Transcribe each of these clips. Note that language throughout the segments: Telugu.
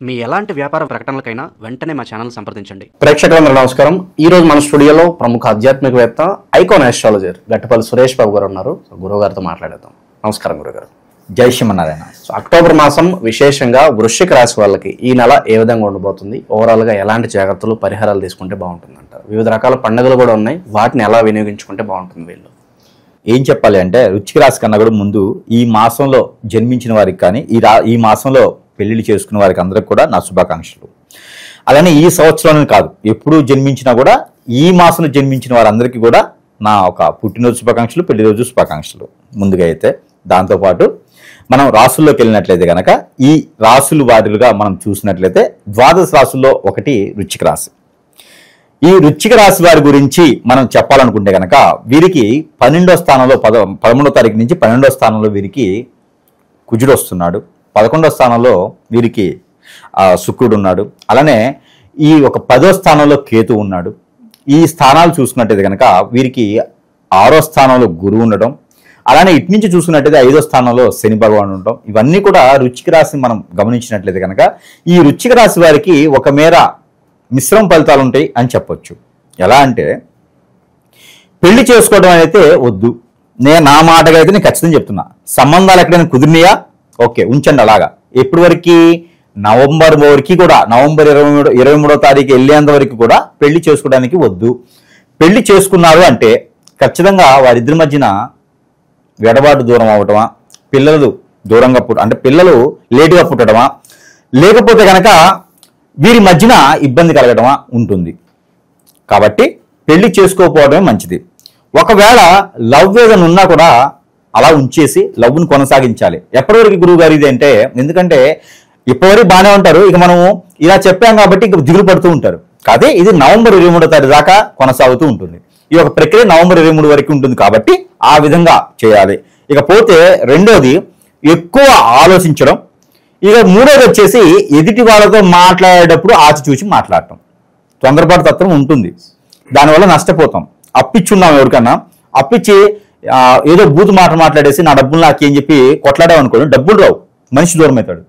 మీ ఎలాంటి వ్యాపార ప్రకటనలకైనా వెంటనే మా ఛానల్ సంప్రదించండి. ప్రేక్షకులందరూ నమస్కారం. ఈ రోజు మన స్టూడియోలో ప్రముఖ ఆధ్యాత్మికవేత్త, ఐకాన్ ఆస్ట్రాలజర్ గట్టపల్లి సురేష్ బాబు గారు ఉన్నారు. గురువు గారితో మాట్లాడేద్దాం. నమస్కారం గురుగారు. జై శ్రీమన్నారాయణ. అక్టోబర్ మాసం విశేషంగా వృశ్చిక రాశి వాళ్ళకి ఈ నెల ఏ విధంగా ఉండబోతుంది, ఓవరాల్ గా ఎలాంటి జాగ్రత్తలు పరిహారాలు తీసుకుంటే బాగుంటుంది అంటారు? వివిధ రకాల పండుగలు కూడా ఉన్నాయి, వాటిని ఎలా వినియోగించుకుంటే బాగుంటుంది? వీళ్ళు ఏం చెప్పాలి అంటే, వృశ్చిక రాశి కన్నా కూడా ముందు ఈ మాసంలో జన్మించిన వారికి కానీ ఈ మాసంలో పెళ్లిళ్ళు చేసుకున్న వారికి అందరికి కూడా నా శుభాకాంక్షలు. అలానే ఈ సంవత్సరంలో కాదు, ఎప్పుడు జన్మించినా కూడా ఈ మాసంలో జన్మించిన వారందరికీ కూడా నా ఒక పుట్టినరోజు శుభాకాంక్షలు, పెళ్లి రోజు శుభాకాంక్షలు ముందుగా అయితే. దాంతోపాటు మనం రాసుల్లోకి వెళ్ళినట్లయితే కనుక ఈ రాసులు వాటిలుగా మనం చూసినట్లయితే ద్వాదశ రాసుల్లో ఒకటి వృశ్చిక రాశి. ఈ వృశ్చిక రాశి వారి గురించి మనం చెప్పాలనుకుంటే కనుక వీరికి 12వ స్థానంలో 13వ తారీఖు నుంచి 12వ స్థానంలో వీరికి కుజుడు వస్తున్నాడు. 11వ స్థానంలో వీరికి శుక్రుడు ఉన్నాడు. అలానే ఈ ఒక 10వ స్థానంలో కేతు ఉన్నాడు. ఈ స్థానాలు చూసుకున్నట్టయితే కనుక వీరికి 6వ స్థానంలో గురువు ఉండడం, అలానే ఇటు నుంచి చూసుకున్నట్టయితే 5వ స్థానంలో శని భగవానుడు ఉండడం, ఇవన్నీ కూడా వృశ్చిక రాశిని మనం గమనించినట్లయితే కనుక ఈ వృశ్చిక రాశి వారికి ఒక మేర మిశ్రమ ఫలితాలు ఉంటాయి అని చెప్పొచ్చు. ఎలా అంటే, పెళ్లి చేసుకోవడం అయితే వద్దు, నా మాటగా అయితే నేను ఖచ్చితంగా చెప్తున్నా. సంబంధాలు ఎక్కడైనా కుదిరినాయా, ఓకే ఉంచండి అలాగా. ఎప్పటి వరకు? నవంబర్ వరకు కూడా, నవంబర్ 23వ తారీఖు వెళ్ళేంత వరకు కూడా పెళ్లి చేసుకోవడానికి వద్దు. పెళ్లి చేసుకున్నారు అంటే ఖచ్చితంగా వారిద్దరి మధ్యన వెడబాటు దూరం అవటమా, పిల్లలు దూరంగా అంటే పిల్లలు లేటుగా పుట్టడమా, లేకపోతే కనుక వీరి మధ్యన ఇబ్బంది కలగడమా ఉంటుంది. కాబట్టి పెళ్లి చేసుకోకపోవడమే మంచిది. ఒకవేళ లవ్ ఏదైనా ఉన్నా కూడా అలా ఉంచేసి లవ్ని కొనసాగించాలి. ఎప్పటివరకు గురువు గారు ఇది అంటే, ఎందుకంటే ఇప్పటివరకు బాగానే ఉంటారు, ఇక మనము ఇలా చెప్పాం కాబట్టి ఇక దిగులు పడుతూ ఉంటారు. కాదే ఇది నవంబర్ 23వ తారీఖు దాకా కొనసాగుతూ ఉంటుంది. ఈ యొక్క ప్రక్రియ నవంబర్ 23 వరకు ఉంటుంది కాబట్టి ఆ విధంగా చేయాలి. ఇకపోతే రెండోది ఎక్కువ ఆలోచించడం. ఇక మూడోది వచ్చేసి ఎదుటి వాళ్ళతో మాట్లాడేటప్పుడు ఆచి చూసి మాట్లాడటం. తొందరపాటు తత్వం ఉంటుంది, దానివల్ల నష్టపోతాం. అప్పిచ్చున్నాం ఎవరికన్నా, అప్పిచ్చి ఏదో బూతు మాట మాట్లాడేసి నా డబ్బులు నాకేం చెప్పి కొట్లాడామనుకోండి, డబ్బులు రావు, మనిషి దూరం అవుతాడు.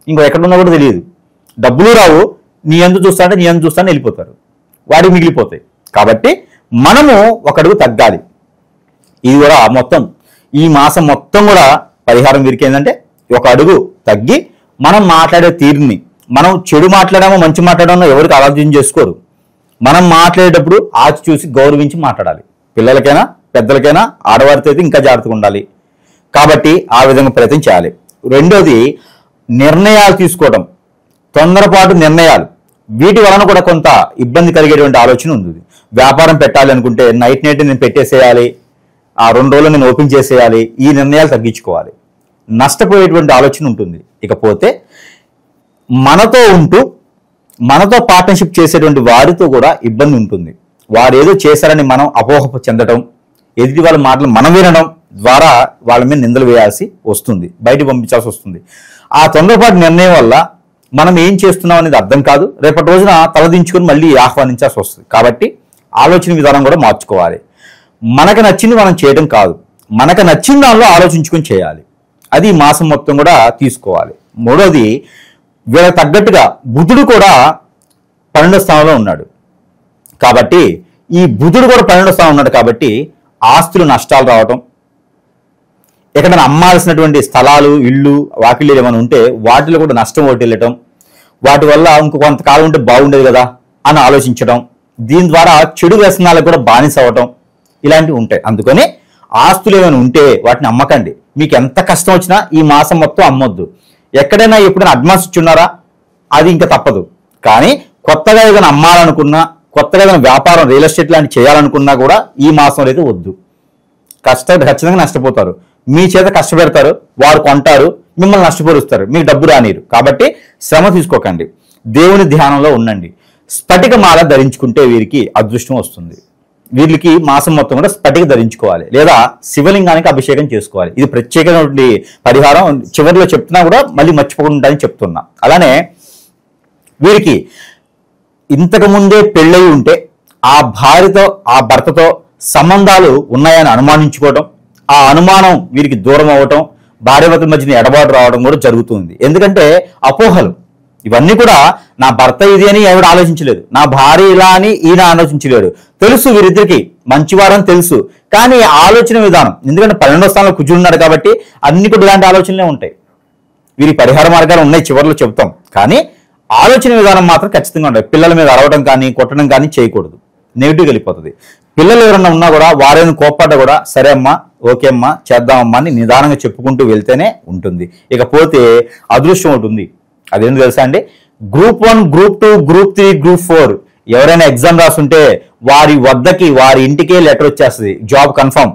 ఇంకో ఎక్కడున్నా కూడా తెలియదు, డబ్బులు రావు, నీ ఎందుకు చూస్తానంటే నీ ఎందుకు చూస్తాను వెళ్ళిపోతారు, వాడికి మిగిలిపోతాయి. కాబట్టి మనము ఒక అడుగు తగ్గాలి. ఇది కూడా మొత్తం ఈ మాసం మొత్తం కూడా పరిహారం వీరికి ఏంటంటే, ఒక అడుగు తగ్గి మనం మాట్లాడే తీరుని, మనం చెడు మాట్లాడామో మంచి మాట్లాడామో ఎవరికి ఆలోచన చేసుకోరు. మనం మాట్లాడేటప్పుడు ఆచి చూసి గౌరవించి మాట్లాడాలి. పిల్లలకైనా పెద్దలకైనా ఆడవారితో అయితే ఇంకా జాగ్రత్తగా ఉండాలి. కాబట్టి ఆ విధంగా ప్రయత్నం చేయాలి. రెండోది నిర్ణయాలు తీసుకోవడం, తొందరపాటు నిర్ణయాలు, వీటి వలన కూడా కొంత ఇబ్బంది కలిగేటువంటి ఆలోచన ఉంది. వ్యాపారం పెట్టాలి అనుకుంటే నైట్ నేను పెట్టేసేయాలి, ఆ 2 రోజులు నేను ఓపెన్ చేసేయాలి, ఈ నిర్ణయాలు తగ్గించుకోవాలి. నష్టపోయేటువంటి ఆలోచన ఉంటుంది. ఇకపోతే మనతో ఉంటూ మనతో పార్ట్నర్షిప్ చేసేటువంటి వారితో కూడా ఇబ్బంది ఉంటుంది. వారు ఏదో చేశారని మనం అపోహ చెందడం, ఎదుటి వాళ్ళ మాటలు మనం వినడం ద్వారా వాళ్ళ మీద నిందలు వేయాల్సి వస్తుంది, బయట పంపించాల్సి వస్తుంది. ఆ తొందరపాటు నిర్ణయం వల్ల మనం ఏం చేస్తున్నాం అనేది అర్థం కాదు. రేపటి రోజున తలదించుకొని మళ్ళీ ఆహ్వానించాల్సి వస్తుంది. కాబట్టి ఆలోచన విధానం కూడా మార్చుకోవాలి. మనకు నచ్చింది మనం చేయడం కాదు, మనకు నచ్చిన దానిలో ఆలోచించుకొని చేయాలి. అది మాసం మొత్తం కూడా తీసుకోవాలి. మూడోది, వీళ్ళకి తగ్గట్టుగా బుధుడు కూడా 12వ స్థానంలో ఉన్నాడు. కాబట్టి ఈ బుధుడు కూడా 12వ స్థానం ఉన్నాడు కాబట్టి ఆస్తులు నష్టాలు రావటం, ఎక్కడైనా అమ్మాల్సినటువంటి స్థలాలు, ఇళ్ళు, వాకిళ్ళు ఏమైనా ఉంటే వాటిలో కూడా నష్టం ఒకటి వెళ్ళటం, వాటి వల్ల ఇంకో కొంతకాలం ఉంటే బాగుండేది కదా అని ఆలోచించడం, దీని ద్వారా చెడు వ్యసనాలకు కూడా బానిస అవ్వటం, ఇలాంటివి ఉంటాయి. అందుకని ఆస్తులు ఏమైనా ఉంటే వాటిని అమ్మకండి. మీకు ఎంత కష్టం వచ్చినా ఈ మాసం మొత్తం అమ్మొద్దు. ఎక్కడైనా ఎప్పుడైనా అడ్వాన్స్ ఇచ్చున్నారా, అది ఇంకా తప్పదు. కానీ కొత్తగా ఏదైనా అమ్మాలనుకున్నా, కొత్తగా ఏదైనా వ్యాపారం రియల్ ఎస్టేట్ లాంటి చేయాలనుకున్నా కూడా ఈ మాసంలో అయితే వద్దు. ఖచ్చితంగా నష్టపోతారు. మీ చేత కష్టపెడతారు, వారు కొంటారు, మిమ్మల్ని నష్టపరుస్తారు, మీకు డబ్బు రానిరు. కాబట్టి శ్రమ తీసుకోకండి, దేవుని ధ్యానంలో ఉండండి. స్ఫటికమాల ధరించుకుంటే వీరికి అదృష్టం వస్తుంది. వీళ్ళకి మాసం మొత్తం కూడా స్ఫటిక ధరించుకోవాలి, లేదా శివలింగానికి అభిషేకం చేసుకోవాలి. ఇది ప్రత్యేకమైనటువంటి పరిహారం, చివరిలో చెప్తున్నా కూడా మళ్ళీ మర్చిపోకుండా చెప్తున్నా. అలానే వీరికి ఇంతకుముందే పెళ్ళయి ఉంటే ఆ భార్యతో, ఆ భర్తతో సంబంధాలు ఉన్నాయని అనుమానించుకోవటం, ఆ అనుమానం వీరికి దూరం అవ్వటం, భార్యాభర్తల మధ్యన ఎడబాటు రావడం కూడా జరుగుతుంది. ఎందుకంటే అపోహలు, ఇవన్నీ కూడా నా భర్త ఇది అని ఎవడు ఆలోచించలేదు, నా భార్య ఇలా అని ఈయన ఆలోచించలేడు. తెలుసు వీరిద్దరికి మంచివారని తెలుసు, కానీ ఆలోచన విధానం, ఎందుకంటే 12వ స్థానంలో కుజుడు ఉన్నాడు కాబట్టి అన్ని కూడా ఇలాంటి ఆలోచనలే ఉంటాయి. వీరి పరిహార మార్గాలు ఉన్నాయి, చివరిలో చెప్తాం, కానీ ఆలోచన విధానం మాత్రం ఖచ్చితంగా ఉంటాయి. పిల్లల మీద అరవడం కానీ కొట్టడం కానీ చేయకూడదు, నెగిటివ్ వెళ్ళిపోతుంది. పిల్లలు ఎవరన్నా ఉన్నా కూడా వారైనా కోప్పడ్డా కూడా సరే అమ్మా, ఓకే అమ్మా, చేద్దామమ్మా అని నిదానంగా చెప్పుకుంటూ వెళ్తేనే ఉంటుంది. ఇకపోతే అదృష్టం ఒకటి ఉంది, అదేంటి తెలుసా అండి? గ్రూప్ 1, గ్రూప్ 2, గ్రూప్ 3, గ్రూప్ 4 ఎవరైనా ఎగ్జామ్ రాస్తుంటే వారి వద్దకి వారి ఇంటికే లెటర్ వచ్చేస్తుంది, జాబ్ కన్ఫర్మ్.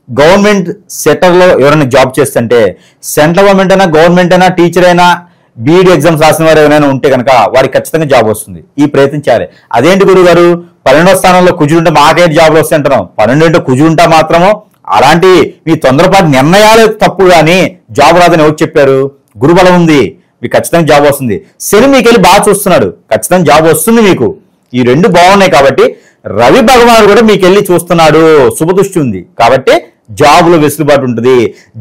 గవర్నమెంట్ సెక్టర్లో ఎవరైనా జాబ్ చేస్తుంటే, సెంట్రల్ గవర్నమెంట్ అయినా గవర్నమెంట్ అయినా టీచర్ అయినా బీఈడీ ఎగ్జామ్స్ రాసిన వారు ఎవరైనా ఉంటే కనుక వారికి ఖచ్చితంగా జాబ్ వస్తుంది. ఈ ప్రయత్నం చేయాలి. అదేంటి గురువు గారు 12వ స్థానంలో కుజుడు ఉంటే మాకేంటి జాబ్లు వస్తాయి అంటున్నాం? 12 కుజుడు ఉంటా మాత్రము అలాంటి మీ తొందరపాటు నిర్ణయాలు తప్పు, కానీ జాబ్ రాదని ఎవరు చెప్పారు? గురుబలం ఉంది, మీకు ఖచ్చితంగా జాబ్ వస్తుంది. శని మీకు వెళ్ళి బాగా చూస్తున్నాడు, ఖచ్చితంగా జాబ్ వస్తుంది మీకు. ఈ రెండు బాగున్నాయి కాబట్టి రవి భగవానుడు కూడా మీకు వెళ్ళి చూస్తున్నాడు, శుభదృష్టి ఉంది కాబట్టి జాబులో వెసులుబాటు ఉంటుంది.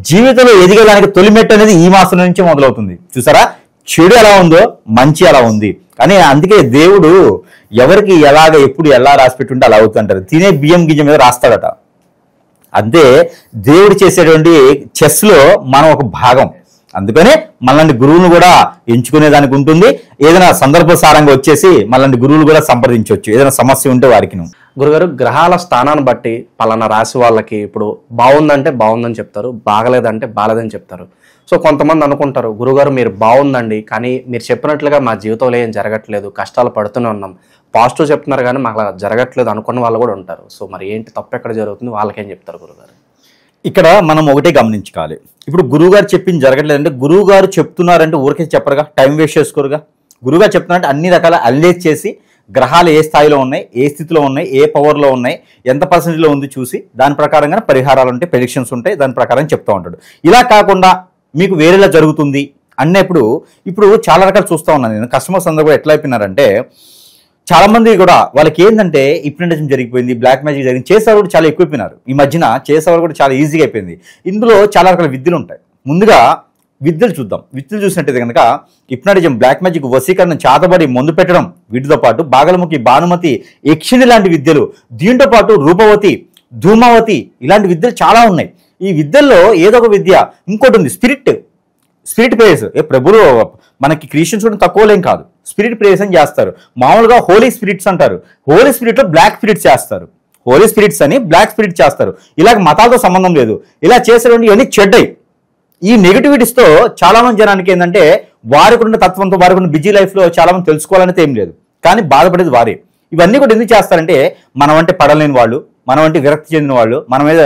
జీవితంలో ఎదిగేదానికి తొలిమెట్టు అనేది ఈ మాసం నుంచి మొదలవుతుంది. చూసారా, చెడు ఎలా ఉందో మంచి ఎలా ఉంది. కానీ అందుకే దేవుడు ఎవరికి ఎలాగ ఎప్పుడు ఎలా రాసి పెట్టుంటే అలా అవుతుంటారు. తినే బియ్యం గింజ మీద రాస్తాడట. అంతే దేవుడు చేసేటువంటి చెస్లో మనం ఒక భాగం. అందుకనే మనలాంటి గురువును కూడా ఎంచుకునే దానికి ఉంటుంది. ఏదైనా సందర్భసారంగా వచ్చేసి మనలాంటి గురువులు కూడా సంప్రదించవచ్చు, ఏదైనా సమస్య ఉంటే వారికి. గురుగారు, గ్రహాల స్థానాన్ని బట్టి పలానా రాశి వాళ్ళకి ఇప్పుడు బాగుందంటే బాగుందని చెప్తారు, బాగలేదంటే బాగలేదని చెప్తారు. సో కొంతమంది అనుకుంటారు, గురుగారు మీరు బాగుందండి, కానీ మీరు చెప్పినట్లుగా మా జీవితంలో ఏం జరగట్లేదు, కష్టాలు పడుతూనే ఉన్నాం, పాజిటివ్ చెప్తున్నారు కానీ మాకు అలా జరగట్లేదు అనుకున్న వాళ్ళు కూడా ఉంటారు. సో మరి ఏంటి తప్పు ఎక్కడ జరుగుతుంది, వాళ్ళకేం చెప్తారు గురుగారు? ఇక్కడ మనం ఒకటే గమనించుకోవాలి. ఇప్పుడు గురువుగారు చెప్పింది జరగట్లేదంటే గురువుగారు చెప్తున్నారంటే ఊరికే చెప్పరుగా, టైం వేస్ట్ చేసుకోరుగా. గురువుగారు చెప్తున్నారంటే అన్ని రకాల అనలైజ్ చేసి గ్రహాలు ఏ స్థాయిలో ఉన్నాయి, ఏ స్థితిలో ఉన్నాయి, ఏ పవర్లో ఉన్నాయి, ఎంత పర్సెంటేజ్లో ఉంది చూసి దాని ప్రకారంగా పరిహారాలు ఉంటాయి, ప్రెడిక్షన్స్ ఉంటాయి, దాని ప్రకారం చెప్తూ ఉంటాడు. ఇలా కాకుండా మీకు వేరేలా జరుగుతుంది అన్నప్పుడు ఇప్పుడు చాలా రకాలు చూస్తూ ఉన్నాను నేను. కస్టమర్స్ అందరూ కూడా ఎట్లా అయిపోయినారంటే, చాలా మంది కూడా వాళ్ళకి ఏంటంటే హిప్నటిజం జరిగిపోయింది, బ్లాక్ మ్యాజిక్ జరిగింది, చేసేవారు కూడా చాలా ఎక్కువైపోయినారు. ఈ మధ్యన చేసేవారు కూడా చాలా ఈజీగా అయిపోయింది. ఇందులో చాలా రకాల విద్యలు ఉంటాయి. ముందుగా విద్యలు చూద్దాం. విద్యలు చూసినట్టయితే కనుక హిప్నటిజం, బ్లాక్ మ్యాజిక్, వశీకరణ, చాతబడి, మందు పెట్టడం, వీటితో పాటు బాగలముఖి, భానుమతి, యక్షిణి లాంటి విద్యలు, దీంతో పాటు రూపవతి, ధూమావతి ఇలాంటి విద్యలు చాలా ఉన్నాయి. ఈ విద్యల్లో ఏదో ఒక విద్య, ఇంకోటి ఉంది స్పిరిట్ ప్రేయర్స్. ప్రభులు మనకి క్రిస్టియన్స్ కూడా తక్కువలేం కాదు, స్పిరిట్ ప్రేయర్స్ అని చేస్తారు. మామూలుగా హోలీ స్పిరిట్స్ అంటారు, హోలీ స్పిరిట్లో బ్లాక్ స్పిరిట్స్ చేస్తారు, హోలీ స్పిరిట్స్ అని బ్లాక్ స్పిరిట్ చేస్తారు. ఇలాగ మతాలతో సంబంధం లేదు, ఇలా చేసేటువంటి ఇవన్నీ చెడ్డయి. ఈ నెగిటివిటీస్తో చాలా మంది జనానికి ఏంటంటే వారికి ఉన్న తత్వంతో, వారికి ఉన్న బిజీ లైఫ్లో చాలా మంది తెలుసుకోవాలనేది ఏం లేదు, కానీ బాధపడేది వారే. ఇవన్నీ కూడా ఎందుకు చేస్తారంటే మనం అంటే పడలేని వాళ్ళు, మనం అంటే విరక్తి చెందిన వాళ్ళు, మన మీద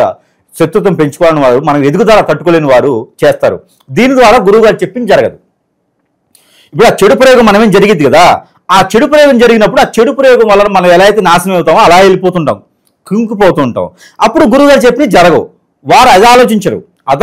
శత్రుత్వం పెంచుకోవాలని వారు, మనం ఎదుగుదల తట్టుకోలేని వారు చేస్తారు. దీని ద్వారా గురువు గారు చెప్పింది జరగదు. ఇప్పుడు ఆ చెడు ప్రయోగం మనమేం జరిగింది కదా, ఆ చెడు ప్రయోగం జరిగినప్పుడు ఆ చెడు ప్రయోగం వల్ల మనం ఎలా అయితే నాశనం అవుతామో అలా వెళ్ళిపోతుంటాం, కుంగిపోతుంటాం. అప్పుడు గురువు గారు చెప్పినవి జరగవు. వారు అది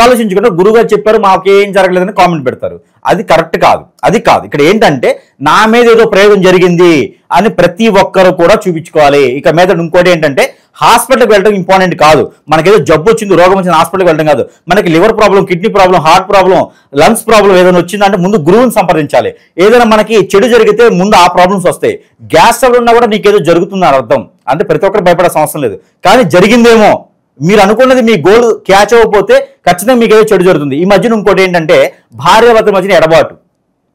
ఆలోచించకుండా గురువు గారు చెప్పారు మాకేం జరగలేదని కామెంట్ పెడతారు. అది కరెక్ట్ కాదు, అది కాదు. ఇక్కడ ఏంటంటే నా మీద ఏదో ప్రయోగం జరిగింది అని ప్రతి ఒక్కరు కూడా చూపించుకోవాలి. ఇక మీద ఇంకోటి ఏంటంటే హాస్పిటల్కి వెళ్ళడం ఇంపార్టెంట్ కాదు. మనకేదో జబ్బు వచ్చింది, రోగం వచ్చింది, హాస్పిటల్కి వెళ్ళడం కాదు. మనకి liver problem, kidney problem, heart problem, lungs problem ఏదైనా వచ్చిందంటే ముందు గురువుని సంప్రదించాలి. ఏదైనా మనకి చెడు జరిగితే ముందు ఆ ప్రాబ్లమ్స్ వస్తాయి. గ్యాస్ ట్రబుల్ ఉన్నా కూడా నీకేదో జరుగుతుందని అర్థం. అంటే ప్రతి ఒక్కరు భయపడాల్సిన అవసరం లేదు, కానీ జరిగిందేమో మీరు అనుకున్నది మీ గోల్ క్యాచ్ అవ్వకపోతే ఖచ్చితంగా మీకు ఏదో చెడు జరుగుతుంది. ఈ మధ్యన ఇంకోటి ఏంటంటే భార్యాభర్తల మధ్యన ఎడబాటు.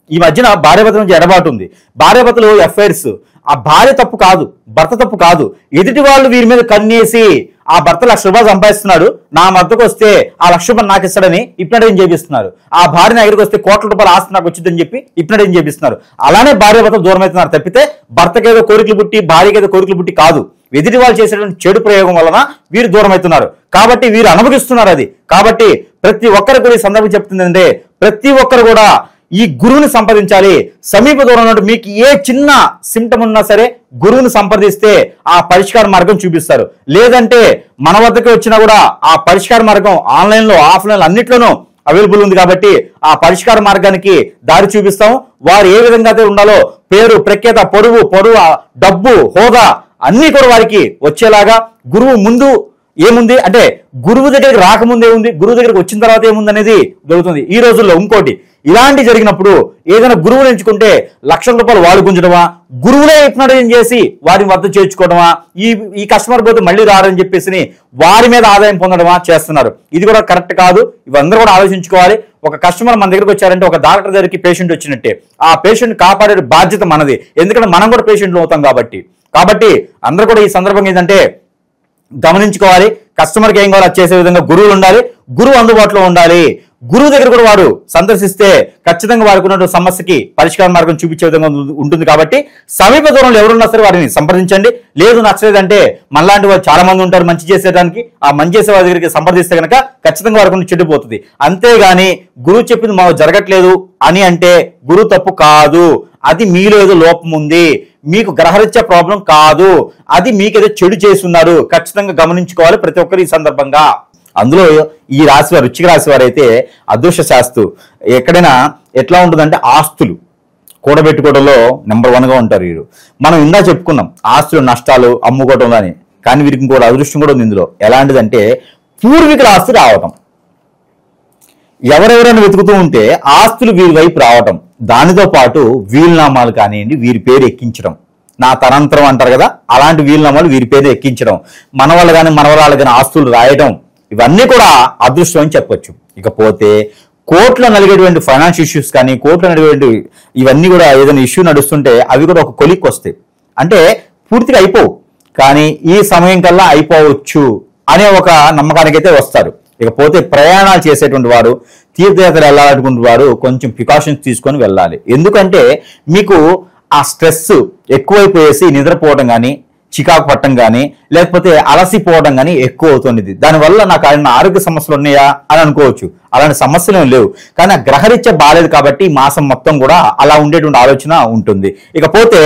ఈ మధ్యన భార్యాభర్తల మధ్య ఎడబాటు ఉంది. భార్యాభర్తలు ఎఫ్ఐఆర్స్, ఆ భార్య తప్పు కాదు, భర్త తప్పు కాదు. ఎదుటి వాళ్ళు వీరి మీద కన్నేసి ఆ భర్త ₹1,00,000 సంపాదిస్తున్నాడు, నా మద్దతుకు వస్తే ఆ ₹1,00,000 నాకు ఇస్తాడని హిప్నటైజం చేపిస్తున్నారు. ఆ భార్య నా దగ్గరికి వస్తే ₹1,00,000 ఆస్తి నాకు వచ్చిందని చెప్పి హిప్నటైజం చేపిస్తున్నారు. అలానే భార్య భర్త దూరం అవుతున్నారు తప్పితే భర్తకేదో కోరికలు పుట్టి భార్యకేదో కోరికలు పుట్టి కాదు. ఎదుటి వాళ్ళు చేసేటువంటి చెడు ప్రయోగం వలన వీరు దూరం అవుతున్నారు, కాబట్టి వీరు అనుభవిస్తున్నారు అది. కాబట్టి ప్రతి ఒక్కరు కూడా ఈ సందర్భం చెప్తుంది అంటే ప్రతి ఒక్కరు కూడా ఈ గురువుని సంప్రదించాలి. సమీప దూరంలో మీకు ఏ చిన్న సిమ్టమ్ ఉన్నా సరే గురువుని సంప్రదిస్తే ఆ పరిష్కార మార్గం చూపిస్తారు. లేదంటే మన వద్దకు వచ్చినా కూడా ఆ పరిష్కార మార్గం ఆన్లైన్లో, ఆఫ్లైన్లో అన్నిట్లోనూ అవైలబుల్ ఉంది. కాబట్టి ఆ పరిష్కార మార్గానికి దారి చూపిస్తాం. వారు ఏ విధంగా అయితే ఉండాలో పేరు, ప్రఖ్యాత, పొరుగు, డబ్బు, హోదా అన్నీ కూడా వారికి వచ్చేలాగా గురువు ముందు ఏముంది అంటే గురువు దగ్గరికి రాకముందు ఏముంది, గురువు దగ్గరికి వచ్చిన తర్వాత ఏముంది అనేది దొరుకుతుంది. ఈ రోజుల్లో ఇంకోటి ఇలాంటి జరిగినప్పుడు ఏదైనా గురువుని ఎంచుకుంటే లక్షల రూపాయలు వాడు గుంజడమా, గురువులే హిప్నటైజేషన్ చేసి వారిని వద్ద చేర్చుకోవడమా, ఈ కస్టమర్ పోతే మళ్ళీ రారని చెప్పేసి వారి మీద ఆదాయం పొందడమా చేస్తున్నారు. ఇది కూడా కరెక్ట్ కాదు. ఇవందరూ కూడా ఆలోచించుకోవాలి. ఒక కస్టమర్ మన దగ్గరికి వచ్చారంటే ఒక డాక్టర్ దగ్గరికి పేషెంట్ వచ్చినట్టే. ఆ పేషెంట్ కాపాడే బాధ్యత మనది, ఎందుకంటే మనం కూడా పేషెంట్లు అవుతాం కాబట్టి అందరూ కూడా ఈ సందర్భంగా ఏంటంటే గమనించుకోవాలి. కస్టమర్కి ఏం కావాలో చేసే విధంగా గురువులు ఉండాలి, గురువు అందుబాటులో ఉండాలి. గురువు దగ్గర కూడా వారు సందర్శిస్తే ఖచ్చితంగా వారికి ఉన్న సమస్యకి పరిష్కార మార్గం చూపించే విధంగా ఉంటుంది. కాబట్టి సమీప దూరంలో ఎవరున్నా సరే వారిని సంప్రదించండి. లేదు నచ్చలేదంటే మనలాంటి వారు చాలా మంది ఉంటారు మంచి చేసేదానికి. ఆ మంచి చేసే వారి దగ్గరికి సంప్రదిస్తే కనుక ఖచ్చితంగా వారికి చెడిపోతుంది. అంతేగాని గురువు చెప్పింది మాకు జరగట్లేదు అని అంటే గురువు తప్పు కాదు. అది మీలో ఏదో లోపం ఉంది, మీకు గ్రహరీత్యా ప్రాబ్లం కాదు, అది మీకేదో చెడు చేస్తున్నారు. ఖచ్చితంగా గమనించుకోవాలి ప్రతి ఒక్కరు ఈ సందర్భంగా. అందులో ఈ రాశి వారు, వృశ్చిక రాశి వారు అయితే అదృష్ట శాస్తు ఎక్కడైనా ఎట్లా ఉంటుందంటే ఆస్తులు కూడబెట్టుకోవడంలో నెంబర్ 1గా ఉంటారు వీరు. మనం ఇందా చెప్పుకున్నాం ఆస్తులు నష్టాలు అమ్ముకోవడంలో అని, కానీ వీరికి ఇంకోటి అదృష్టం కూడా ఉంది ఇందులో. ఎలాంటిదంటే పూర్వీకుల ఆస్తి రావటం. ఎవరెవరైనా వెతుకుతూ ఉంటే ఆస్తులు వీరి వైపు రావటం, దానితో పాటు వీలునామాలు కానివ్వండి వీరి పేరు ఎక్కించడం, నా తనంతరం అంటారు కదా, అలాంటి వీలునామాలు వీరి పేరు ఎక్కించడం, మన వాళ్ళు కానీ మనవరాళ్ళు కానీ ఆస్తులు రాయడం, ఇవన్నీ కూడా అదృష్టం అని చెప్పొచ్చు. ఇకపోతే కోర్టులో నలిగేటువంటి ఫైనాన్స్ ఇష్యూస్ కానీ కోర్టులో నలిగేటువంటి ఇవన్నీ కూడా ఏదైనా ఇష్యూ నడుస్తుంటే అవి కూడా ఒక కొలిక్కి వస్తాయి. అంటే పూర్తిగా అయిపోవు, కానీ ఈ సమయం కల్లా అయిపోవచ్చు అనే ఒక నమ్మకానికి అయితే వస్తారు. ఇకపోతే ప్రయాణాలు చేసేటువంటి వారు, తీర్థయాత్ర వెళ్ళాలనుకునే వారు కొంచెం ప్రికాషన్స్ తీసుకొని వెళ్ళాలి. ఎందుకంటే మీకు ఆ స్ట్రెస్ ఎక్కువైపోయేసి నిద్రపోవడం కానీ చికాకు పట్టడం కానీ లేకపోతే అలసిపోవడం కానీ ఎక్కువ అవుతుంది. దానివల్ల నాకు ఆయన ఆరోగ్య సమస్యలు ఉన్నాయా అని అనుకోవచ్చు. అలాంటి సమస్యలు ఏం లేవు, కానీ ఆ గ్రహరీత్యా బాగాలేదు కాబట్టి మాసం మొత్తం కూడా అలా ఉండేటువంటి ఆలోచన ఉంటుంది. ఇకపోతే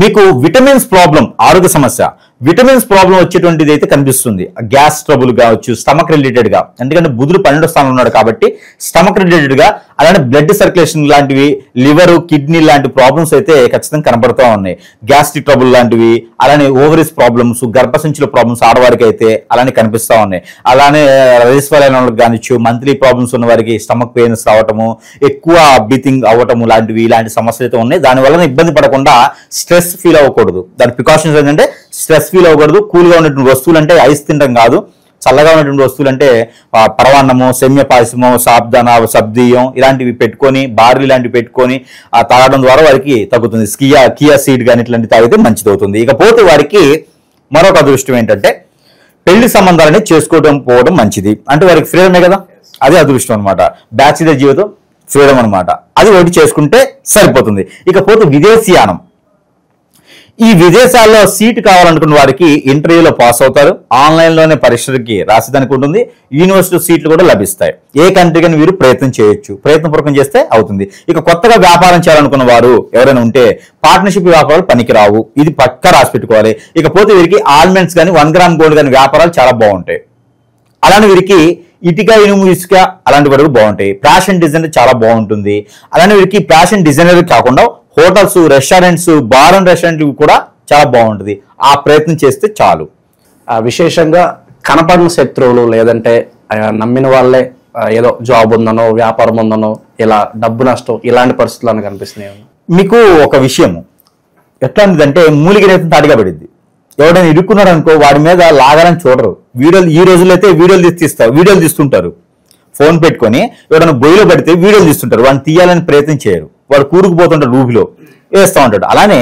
మీకు విటమిన్స్ ప్రాబ్లం, ఆరోగ్య సమస్య, విటమిన్స్ ప్రాబ్లం వచ్చేటువంటిది అయితే కనిపిస్తుంది. గ్యాస్ ట్రబుల్ కావచ్చు, స్టమక్ రిలేటెడ్ గా, ఎందుకంటే బుధుడు 12వ స్థానంలో ఉన్నాడు కాబట్టి స్టమక్ రిలేటెడ్ గా, అలానే బ్లడ్ సర్క్యులేషన్ లాంటివి, లివర్ కిడ్నీ లాంటి ప్రాబ్లమ్స్ అయితే ఖచ్చితంగా కనబడుతూ ఉన్నాయి. గ్యాస్ట్రిక్ ట్రబుల్ లాంటివి, అలానే ఓవరీస్ ప్రాబ్లమ్స్, గర్భసంచుల ప్రాబ్లమ్స్ ఆడవారికి అయితే అలానే కనిపిస్తూ ఉన్నాయి. అలానే రైస్వలైన వాళ్ళకి కానిచ్చు, మంత్లీ ప్రాబ్లమ్స్ ఉన్న వారికి స్టమక్ పెయిన్స్ రావటము, ఎక్కువ బ్రీతింగ్ అవ్వటము లాంటివి, ఇలాంటి సమస్యలు అయితే ఉన్నాయి. దానివల్ల ఇబ్బంది పడకుండా స్ట్రెస్ ఫీల్ అవ్వకూడదు. దాని ప్రికాషన్స్ ఏంటంటే స్ట్రెస్ ఫీల్ అవ్వకూడదు. కూల్గా ఉన్నటువంటి వస్తువులు అంటే ఐస్ తినడం కాదు, చల్లగా ఉన్నటువంటి వస్తువులు అంటే పరవాన్నము, సెమ్య పాయసము, సాబ్దాన, సబ్దీయం ఇలాంటివి పెట్టుకొని, బార్లీ లాంటివి పెట్టుకొని తాగడం ద్వారా వారికి తగ్గుతుంది. కియా సీడ్ కానీ ఇట్లాంటివి తాగితే మంచిది అవుతుంది. ఇకపోతే వారికి మరొక అదృష్టం ఏంటంటే పెళ్లి సంబంధాలని చేసుకోవడం పోవడం మంచిది. అంటే వారికి ఫ్రీడమే కదా, అదే అదృష్టం అనమాట. బ్యాచిలర్ జీవితం ఫ్రీడమ్ అనమాట, అది ఒకటి చేసుకుంటే సరిపోతుంది. ఇకపోతే విదేశీయానం, ఈ విదేశాల్లో సీటు కావాలనుకున్న వారికి ఇంటర్వ్యూలో పాస్ అవుతారు. ఆన్లైన్లోనే పరీక్షలకి రాసేదానికి ఉంటుంది. యూనివర్సిటీ సీట్లు కూడా లభిస్తాయి. ఏ కంట్రీకైనా వీరు ప్రయత్నం చేయొచ్చు, ప్రయత్నపూర్వకం చేస్తే అవుతుంది. ఇక కొత్తగా వ్యాపారం చేయాలనుకున్న వారు ఎవరైనా ఉంటే పార్ట్నర్షిప్ వ్యాపారాలు పనికిరావు, ఇది పక్కా రాసి పెట్టుకోవాలి. ఇకపోతే వీరికి ఆల్మెంట్స్ కానీ 1 గ్రామ్ గోల్డ్ కానీ వ్యాపారాలు చాలా బాగుంటాయి. అలానే వీరికి ఇటుక, ఇనుము, ఇసుక అలాంటి వరకు బాగుంటాయి. ఫ్యాషన్ డిజైనర్ చాలా బాగుంటుంది. అలానే వీరికి ఫ్యాషన్ డిజైనర్ కాకుండా hotels, restaurants, bar and restaurant కూడా చాలా బాగుంటుంది. ఆ ప్రయత్నం చేస్తే చాలు. విశేషంగా కనపడిన శత్రువులు లేదంటే నమ్మిన వాళ్ళే ఏదో జాబ్ ఉందనో వ్యాపారం ఉందనో ఇలా డబ్బు నష్టం ఇలాంటి పరిస్థితులు కనిపిస్తున్నాయి. మీకు ఒక విషయం ఎట్లాంటిదంటే మూలిగిరైతే తాడిగా పడింది. ఎవడైనా ఇరుక్కున్నాడు అనుకో వాడి మీద లాగాలని చూడరు. వీడియోలు ఈ రోజుల్లో అయితే వీడియోలు తీస్తుంటారు. ఫోన్ పెట్టుకొని ఎవడైనా బొయ్యిలో పడితే వీడియోలు తీస్తుంటారు. వాడిని తీయాలని ప్రయత్నం చేయరు, వాడు కూరుకుపోతుంటాడు, ఊపిలో వేస్తూ ఉంటాడు. అలానే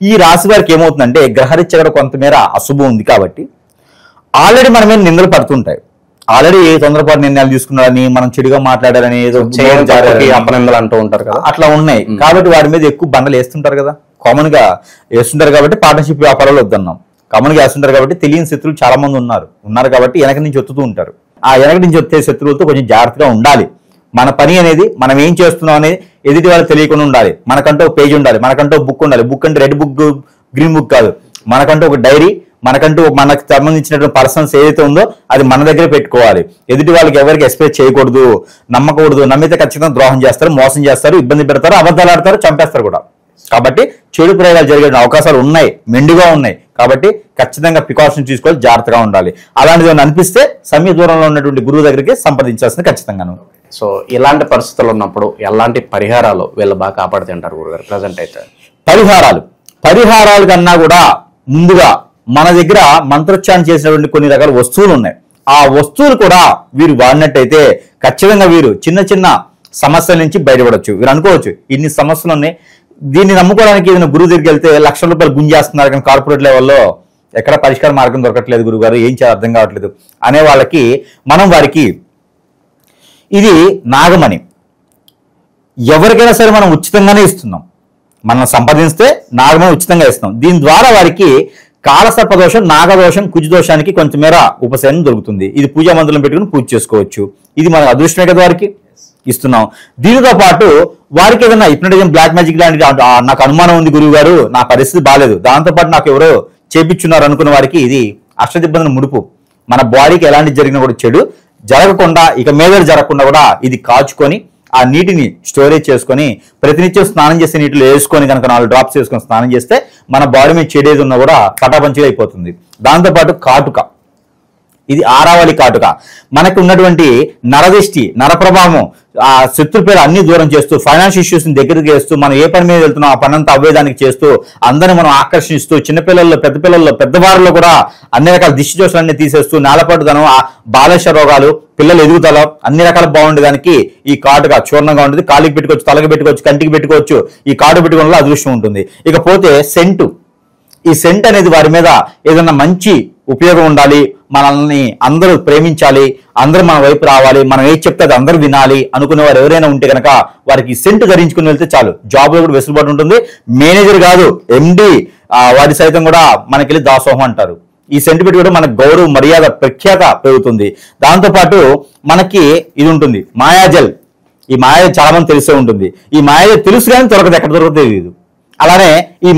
ఈ రాశి వారికి ఏమవుతుందంటే గ్రహరీత్యా కూడా కొంతమేర అశుభం ఉంది కాబట్టి ఆల్రెడీ మన మీద నిందలు పడుతుంటాయి. ఆల్రెడీ తొందరపాటు నిర్ణయాలు తీసుకున్నారని, మనం చెడుగా మాట్లాడారని, ఏదో అపనిందలు అంటూ ఉంటారు కదా, అట్లా ఉన్నాయి. కాబట్టి వాడి మీద ఎక్కువ బండలు వేస్తుంటారు కదా, కామన్ గా వేస్తుంటారు. కాబట్టి పార్ట్నర్షిప్ వ్యాపారాలు వద్దన్నాం. కామన్ గా వేస్తుంటారు కాబట్టి తెలియని శత్రువులు చాలా మంది ఉన్నారు కాబట్టి వెనక నుంచి ఒత్తుతూ ఉంటారు. ఆ వెనక నుంచి వచ్చే శత్రువులతో కొంచెం జాగ్రత్తగా ఉండాలి. మన పని అనేది మనం ఏం చేస్తున్నాం అనేది ఎదుటి వాళ్ళకి తెలియకుండా ఉండాలి. మనకంటూ ఒక పేజ్ ఉండాలి, మనకంటూ ఒక బుక్ ఉండాలి. బుక్ అంటే రెడ్ బుక్, గ్రీన్ బుక్ కాదు. మనకంటూ ఒక డైరీ, మనకంటూ మనకు సంబంధించినటువంటి పర్సన్స్ ఏదైతే ఉందో అది మన దగ్గర పెట్టుకోవాలి. ఎదుటి వాళ్ళకి ఎవరికి ఎక్స్ప్రెస్ చేయకూడదు, నమ్మకూడదు. నమ్మితే ఖచ్చితంగా ద్రోహం చేస్తారు, మోసం చేస్తారు, ఇబ్బంది పెడతారు, అబద్ధాలు ఆడతారు, చంపేస్తారు కూడా. కాబట్టి చెడు ప్రయోగాలు జరిగే అవకాశాలు ఉన్నాయి, మెండుగా ఉన్నాయి. కాబట్టి ఖచ్చితంగా ప్రికాషన్ తీసుకోవాలి, జాగ్రత్తగా ఉండాలి. అలాంటిది ఏమైనా అనిపిస్తే సమీప దూరంలో ఉన్నటువంటి గురువు దగ్గరికి సంప్రదించాల్సింది ఖచ్చితంగాను. సో ఇలాంటి పరిస్థితులు ఉన్నప్పుడు ఎలాంటి పరిహారాలు వీళ్ళు బాగా కాపాడుతుంటారు గురుగారు ప్రజెంట్ అయితే? పరిహారాలు కన్నా కూడా ముందుగా మన దగ్గర మంత్రోచ్చారణ చేసినటువంటి కొన్ని రకాల వస్తువులు ఉన్నాయి. ఆ వస్తువులు కూడా వీరు వాడినట్టయితే ఖచ్చితంగా వీరు చిన్న చిన్న సమస్యల నుంచి బయటపడవచ్చు. వీరు అనుకోవచ్చు ఇన్ని సమస్యలు ఉన్నాయి, దీన్ని నమ్ముకోవడానికి ఏదైనా గురువు దగ్గరికి వెళ్తే లక్షల రూపాయలు గుంజేస్తున్నారు, కానీ కార్పొరేట్ లెవెల్లో ఎక్కడ పరిష్కార మార్గం దొరకట్లేదు గురుగారు, ఏం చేయాలో అర్థం కావట్లేదు అనే వాళ్ళకి మనం వారికి ఇది నాగమణి ఎవరికైనా సరే మనం ఉచితంగానే ఇస్తున్నాం. మనం సంపాదిస్తే నాగమణి ఉచితంగా ఇస్తున్నాం. దీని ద్వారా వారికి కాలసర్పదోషం, నాగదోషం, కుజదోషానికి కొంచెమేర ఉపశమనం దొరుకుతుంది. ఇది పూజా మందులను పెట్టుకుని పూజ చేసుకోవచ్చు. ఇది మన అదృష్టమే కదా వారికి ఇస్తున్నాం. దీనితో పాటు వారికి ఏదైనా హిప్నటిజం, బ్లాక్ మ్యాజిక్ లాంటిది నాకు అనుమానం ఉంది గురువు గారు, నా పరిస్థితి బాగాలేదు, దాంతోపాటు నాకు ఎవరో చేపించున్నారు అనుకున్న వారికి ఇది అష్టదిబ్బందుల ముడుపు. మన బాడీకి ఎలాంటి జరిగినా కూడా చెడు జరగకుండా, ఇక మీద జరగకుండా కూడా ఇది కాచుకొని ఆ నీటిని స్టోరేజ్ చేసుకొని ప్రతినిత్యం స్నానం చేసే నీటిలో వేసుకొని కనుక 4 డ్రాప్స్ వేసుకొని స్నానం చేస్తే మన బాడీ మీద చెడేది ఉన్నా కూడా పటాపంచిగా అయిపోతుంది. దాంతోపాటు కాటుక, ఇది ఆరావళి కాటుక మనకు ఉన్నటువంటి నరదిష్టి, నరప్రభావం, ఆ శత్రు పేరు అన్ని దూరం చేస్తూ, ఫైనాన్స్ ఇష్యూస్ ని దగ్గరికి చేస్తూ, మనం ఏ పని మీద వెళ్తున్నాం ఆ పని అంతా అవ్వేదానికి చేస్తూ, అందరిని మనం ఆకర్షిస్తూ, చిన్నపిల్లల్లో, పెద్ద పిల్లల్లో, పెద్దవారిలో కూడా అన్ని రకాల దిష్టి దోషాలన్నీ తీసేస్తూ, నేలపాటుదనం, బాలశ రోగాలు, పిల్లలు ఎదుగుదల అన్ని రకాల బాగుండేదానికి ఈ కాటుక చూర్ణంగా ఉంటుంది. కాలికి పెట్టుకోవచ్చు, తలకి పెట్టుకోవచ్చు, కంటికి పెట్టుకోవచ్చు. ఈ కాటు పెట్టుకోవడం వల్ల అదృష్టం ఉంటుంది. ఇకపోతే సెంటు, ఈ సెంట్ అనేది వారి మీద ఏదన్నా మంచి ఉపయోగం ఉండాలి, మనల్ని అందరూ ప్రేమించాలి, అందరూ మన వైపు రావాలి, మనం ఏది చెప్తే అది అందరూ వినాలి అనుకునే వారు ఎవరైనా ఉంటే కనుక వారికి సెంట్ ధరించుకుని వెళ్తే చాలు. జాబ్ లో కూడా వెసులుబాటు ఉంటుంది. మేనేజర్ కాదు, ఎండి వారి సైతం కూడా మనకెళ్ళి దాసోహం అంటారు. ఈ సెంట్ పెట్టి కూడా మనకు గౌరవ, మర్యాద, ప్రఖ్యాత పెరుగుతుంది. దాంతోపాటు మనకి ఇది ఉంటుంది మాయాజల్. ఈ మాయాజల్ చాలా మంది తెలిసే ఉంటుంది. ఈ మాయాజల్ తెలుసు కానీ దొరకదు, ఎక్కడ దొరకదు తెలియదు. అలానే ఈ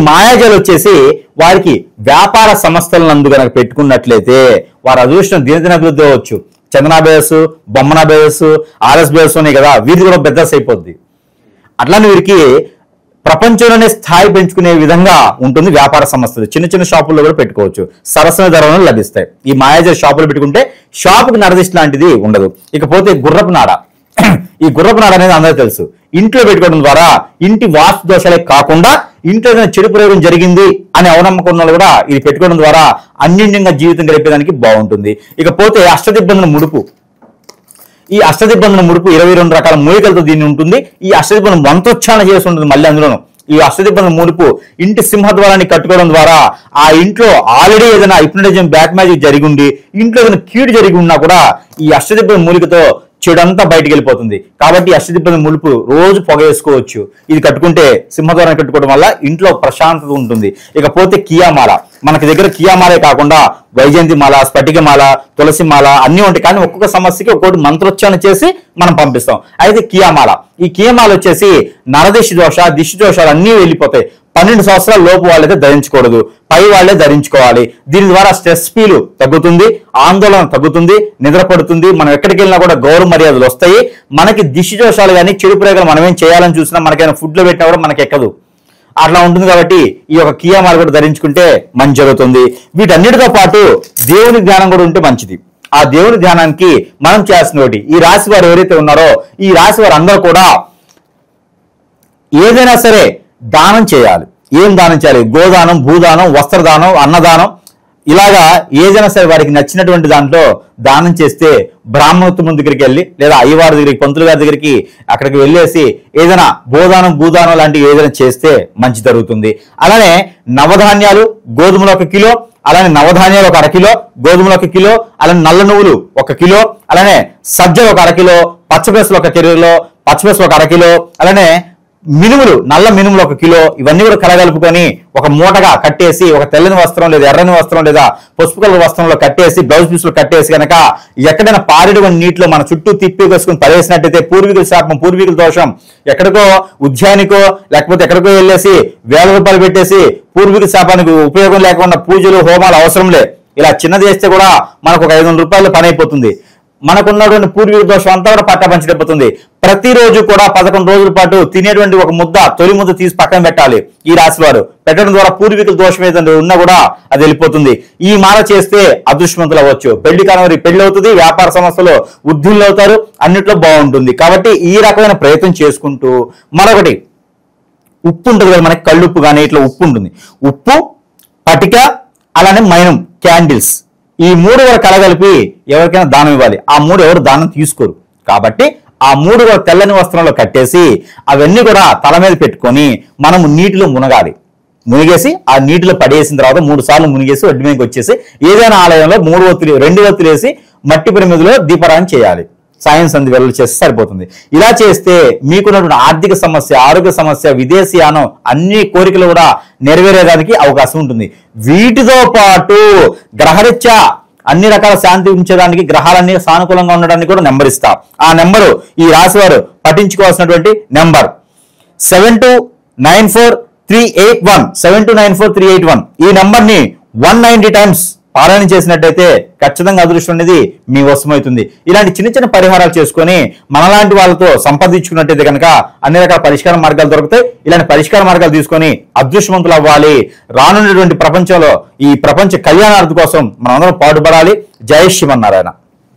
మాయాజల్ వచ్చేసి వారికి వ్యాపార సంస్థలందు కనుక పెట్టుకున్నట్లయితే వారి అదృష్టం దినదినాభివృద్ధి అవ్వచ్చు. చందనా బేస్, బొమ్మనా బేస్, ఆర్ఎస్ బేస్ ఉన్నాయి కదా, వీధి కూడా పెద్ద అయిపోద్ది. అట్లానే వీరికి ప్రపంచంలోనే స్థాయి పెంచుకునే విధంగా ఉంటుంది. వ్యాపార సంస్థలు చిన్న చిన్న షాపుల్లో కూడా పెట్టుకోవచ్చు. సరసన ధరలు లభిస్తాయి. ఈ మాయాజల్ షాపులు పెట్టుకుంటే షాపుకి నరదిష్టి లాంటిది ఉండదు. ఇకపోతే గుర్రపు నాడ, ఈ గుర్రపు నాడ అనేది అందరూ తెలుసు. ఇంట్లో పెట్టుకోవడం ద్వారా ఇంటి వాస్తు దోషాలే కాకుండా ఇంట్లో ఏదైనా చెడు ప్రయోగం జరిగింది అని అవనమ్మకం ఉన్న కూడా ఇది పెట్టుకోవడం ద్వారా అన్యోన్యంగా జీవితం గడిపేదానికి బాగుంటుంది. ఇకపోతే అష్టదిబ్బందుల ముడుపు, ఈ అష్టదిబ్బందుల ముడుపు 22 రకాల మూలికలతో దీన్ని ఉంటుంది. ఈ అష్టదిబ్బందులు మంత్రోచ్చారణ చేసి ఉంటుంది. మళ్ళీ అందులోనూ ఈ అష్టదిబ్బందుల ముడుపు ఇంటి సింహద్వారాన్ని కట్టుకోవడం ద్వారా ఆ ఇంట్లో ఆల్రెడీ ఏదైనా హిప్నటిజం, బ్లాక్ మ్యాజిక్ జరిగి ఉండి ఇంట్లో ఏదైనా కీడు జరిగి ఉన్నా కూడా ఈ అష్టదిబ్బందుల మూలికతో చెడంతా బయటికి వెళ్ళిపోతుంది. కాబట్టి అష్టదిబ్బందుల ముడుపు రోజు పొగ వేసుకోవచ్చు. ఇది కట్టుకుంటే సింహద్వారాన్ని కట్టుకోవడం వల్ల ఇంట్లో ప్రశాంతత ఉంటుంది. ఇకపోతే కియామాల, మనకి దగ్గర కియామాలే కాకుండా వైజయంతి మాల, స్ఫటిక మాల, తులసి మాల అన్నీ ఉంటాయి. కానీ ఒక్కొక్క సమస్యకి ఒక్కొక్కటి మంత్రోచ్చారణ చేసి మనం పంపిస్తాం. అయితే కియామాల, ఈ కియామాల వచ్చేసి నరదిష్టి దోష, దిష్టి దోషాలు అన్నీ వెళ్ళిపోతాయి. 12 సంవత్సరాల లోపు వాళ్ళైతే ధరించకూడదు, పై వాళ్ళే ధరించుకోవాలి. దీని ద్వారా స్ట్రెస్ ఫీల్ తగ్గుతుంది, ఆందోళన తగ్గుతుంది, నిద్ర పడుతుంది. మనం ఎక్కడికి వెళ్ళినా కూడా గౌరవ మర్యాదలు వస్తాయి. మనకి దిష్టి దోషాలు కానీ చెడు ప్రయోగాలు మనం ఏం చేయాలని చూసినా మనకైనా ఫుడ్ లో పెట్టినా కూడా మనకి ఎక్కదు. అట్లా ఉంటుంది. కాబట్టి ఈ యొక్క కియామాల కూడా ధరించుకుంటే మంచి జరుగుతుంది. వీటన్నిటితో పాటు దేవుని ధ్యానం కూడా ఉంటే మంచిది. ఆ దేవుని ధ్యానానికి మనం చేయాల్సిన ఒకటి, ఈ రాశి వారు ఎవరైతే ఉన్నారో ఈ రాశి వారు అందరూ కూడా ఏదైనా సరే దానం చేయాలి. ఏం దానం చేయాలి? గోదానం, భూదానం, వస్త్రదానం, అన్నదానం, ఇలాగా ఏదైనా సరే వారికి నచ్చినటువంటి దాంట్లో దానం చేస్తే బ్రాహ్మణోత్తముల దగ్గరికి వెళ్ళి లేదా అయ్యవారి దగ్గరికి, పంతులు గారి దగ్గరికి అక్కడికి వెళ్ళేసి ఏదైనా భూదానం, భూదానం లాంటివి ఏదైనా చేస్తే మంచి జరుగుతుంది. అలానే నవధాన్యాలు, గోధుమలు 1 కిలో, అలానే నవధాన్యాలు 1 అరకిలో, గోధుమలు 1 కిలో, అలానే నల్ల నువ్వులు 1 కిలో, అలానే సజ్జలు 1 అరకిలో, పచ్చపెసలు 1 కిలో, పచ్చపెసలు 1 అరకిలో, అలానే మినుములు, నల్ల మినుములు 1 కిలో, ఇవన్నీ కూడా కలగలుపుకొని ఒక మూటగా కట్టేసి ఒక తెల్లని వస్త్రం లేదా ఎర్రని వస్త్రం లేదా పసుపు కలర్ వస్త్రంలో కట్టేసి బ్లౌజ్ పీసులు కట్టేసి కనుక ఎక్కడైనా పారేటువంటి నీటిలో మన చుట్టూ తిప్పి వేసుకుని పడేసినట్టయితే పూర్వీకుల శాపం, పూర్వీకుల దోషం, ఎక్కడికో ఉద్యానికో లేకపోతే ఎక్కడికో వెళ్ళేసి వేల రూపాయలు పెట్టేసి పూర్వీకుల శాపానికి ఉపయోగం లేకుండా పూజలు, హోమాలు అవసరం లే. ఇలా చిన్నది చేస్తే కూడా మనకు ఒక 500 రూపాయలు పని అయిపోతుంది. మనకున్నటువంటి పూర్వీక దోషం అంతా కూడా పట్టపంచడిపోతుంది. ప్రతిరోజు కూడా 11 రోజుల పాటు తినేటువంటి ఒక ముద్ద, తొలి ముద్ద తీసి పక్కన పెట్టాలి. ఈ రాశి వారు పెట్టడం ద్వారా పూర్వీకుల దోషం ఏదైనా ఉన్నా కూడా అది వెళ్ళిపోతుంది. ఈ మాల చేస్తే అదృష్టవంతులు అవ్వచ్చు. పెళ్లి కాని పెళ్లి అవుతుంది, వ్యాపార సంస్థలో వృద్ధులు అవుతారు, అన్నిట్లో బాగుంటుంది. కాబట్టి ఈ రకమైన ప్రయత్నం చేసుకుంటూ, మరొకటి ఉప్పు ఉంటుంది కదా మనకి, కళ్ళుప్పు కానీ ఇట్లా ఉప్పు ఉంటుంది. ఉప్పు, పటిక, అలానే మైనం, క్యాండిల్స్, ఈ 3 కూడా కలగలిపి ఎవరికైనా దానం ఇవ్వాలి. ఆ 3 ఎవరు దానం తీసుకోరు. కాబట్టి ఆ 3 కూడా తెల్లని వస్త్రంలో కట్టేసి అవన్నీ కూడా తల మీద పెట్టుకొని మనము నీటిలో మునగాలి. మునిగేసి ఆ నీటిలో పడేసిన తర్వాత 3 సార్లు మునిగేసి ఒడ్డు మీదకి వచ్చేసి ఏదైనా ఆలయంలో 2 ఒత్తులు వేసి మట్టి ప్రమిదిలో దీపారాయణ చేయాలి. సాయం సంధి వెళ్ళి చేస్తే సరిపోతుంది. ఇలా చేస్తే మీకున్నటువంటి ఆర్థిక సమస్య, ఆరోగ్య సమస్య, విదేశీయానం అన్ని కోరికలు కూడా నెరవేరేదానికి అవకాశం ఉంటుంది. వీటితో పాటు గ్రహరీత్యా అన్ని రకాల శాంతి ఉంచేదానికి, గ్రహాలన్నీ సానుకూలంగా ఉండడానికి కూడా నెంబర్ ఇస్తా. ఆ నెంబరు ఈ రాశి వారు పఠించుకోవాల్సినటువంటి నెంబర్ 72943817 72943817. ఈ నెంబర్ని 190 టైమ్స్ పారాయణ చేసినట్టయితే ఖచ్చితంగా అదృష్టం అనేది మీ వశమవుతుంది. ఇలాంటి చిన్న చిన్న పరిహారాలు చేసుకొని మనలాంటి వాళ్ళతో సంపాదించుకున్నట్టయితే కనుక అన్ని రకాల పరిష్కార మార్గాలు దొరుకుతాయి. ఇలాంటి పరిష్కార మార్గాలు తీసుకొని అదృష్టవంతులు అవ్వాలి. రానున్నటువంటి ప్రపంచంలో ఈ ప్రపంచ కళ్యాణార్థి కోసం మనందరం పాటుపడాలి. జై శ్రీమన్నారాయణ.